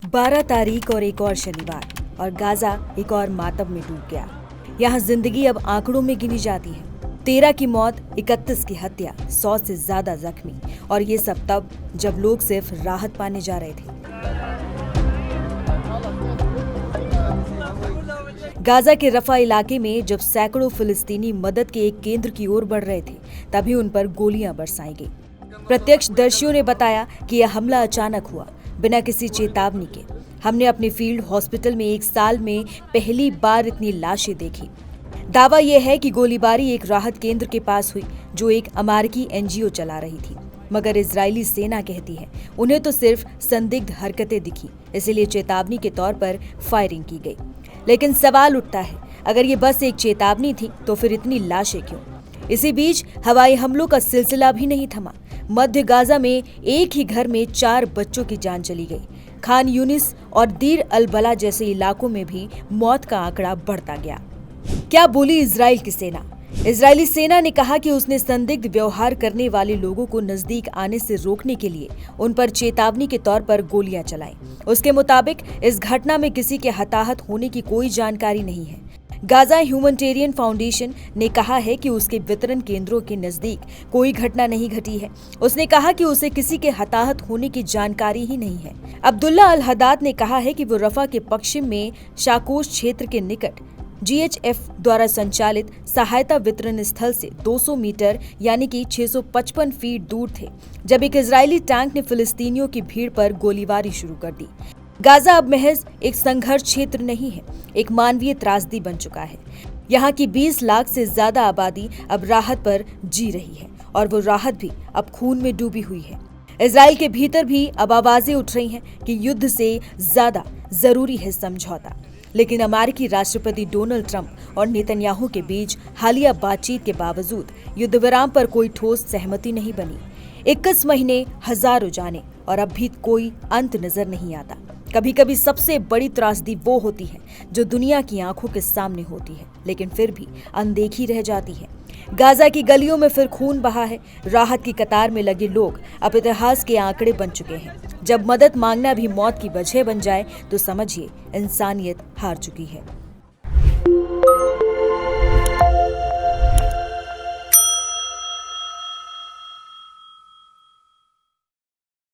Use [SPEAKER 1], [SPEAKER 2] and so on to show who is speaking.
[SPEAKER 1] 12 तारीख और एक और शनिवार और गाजा एक और मातम में डूब गया। यहाँ जिंदगी अब आंकड़ों में गिनी जाती है। 13 की मौत, 31 की हत्या, 100 से ज्यादा जख्मी, और ये सब तब जब लोग सिर्फ राहत पाने जा रहे थे। गाजा के रफा इलाके में जब सैकड़ों फिलिस्तीनी मदद के एक केंद्र की ओर बढ़ रहे थे, तभी उन पर गोलियां बरसाई गई। प्रत्यक्षदर्शियों ने बताया कि यह हमला अचानक हुआ, बिना किसी चेतावनी के। हमने अपने फील्ड हॉस्पिटल में एक साल में पहली बार इतनी लाशें देखी। दावा यह है कि गोलीबारी एक राहत केंद्र के पास हुई, जो एक अमेरिकी एनजीओ चला रही थी। मगर इजरायली सेना कहती है उन्हें तो सिर्फ संदिग्ध हरकतें दिखी, इसलिए चेतावनी के तौर पर फायरिंग की गई। लेकिन सवाल उठता है, अगर ये बस एक चेतावनी थी तो फिर इतनी लाशें क्यों? इसी बीच हवाई हमलों का सिलसिला भी नहीं थमा। मध्य गाजा में एक ही घर में 4 बच्चों की जान चली गई। खान यूनिस और दीर अल बला जैसे इलाकों में भी मौत का आंकड़ा बढ़ता गया। क्या बोली इजराइल की सेना? इजरायली सेना ने कहा कि उसने संदिग्ध व्यवहार करने वाले लोगों को नजदीक आने से रोकने के लिए उन पर चेतावनी के तौर पर गोलियां चलाई। उसके मुताबिक इस घटना में किसी के हताहत होने की कोई जानकारी नहीं है। गाजा ह्यूमैनिटेरियन फाउंडेशन ने कहा है कि उसके वितरण केंद्रों के नजदीक कोई घटना नहीं घटी है। उसने कहा कि उसे किसी के हताहत होने की जानकारी ही नहीं है। अब्दुल्ला अल हद्दाद ने कहा है कि वो रफा के पश्चिम में शाकोश क्षेत्र के निकट जीएचएफ द्वारा संचालित सहायता वितरण स्थल से 200 मीटर यानी कि 655 फीट दूर थे, जब एक इजरायली टैंक ने फिलिस्तीनियों की भीड़ पर गोलीबारी शुरू कर दी। गाजा अब महज एक संघर्ष क्षेत्र नहीं है, एक मानवीय त्रासदी बन चुका है। यहाँ की 20 लाख से ज्यादा आबादी अब राहत पर जी रही है, और वो राहत भी अब खून में डूबी हुई है। इजराइल के भीतर भी अब आवाजें उठ रही हैं कि युद्ध से ज्यादा जरूरी है समझौता। लेकिन अमेरिकी राष्ट्रपति डोनाल्ड ट्रंप और नेतन्याहू के बीच हालिया बातचीत के बावजूद युद्ध विराम पर कोई ठोस सहमति नहीं बनी। 21 महीने, हजारों जाने, और अब भी कोई अंत नजर नहीं आता। कभी कभी सबसे बड़ी त्रासदी वो होती है जो दुनिया की आंखों के सामने होती है, लेकिन फिर भी अनदेखी रह जाती है। गाजा की गलियों में फिर खून बहा है। राहत की कतार में लगे लोग अब इतिहास के आंकड़े बन चुके हैं। जब मदद मांगना भी मौत की वजह बन जाए तो समझिए इंसानियत हार चुकी है।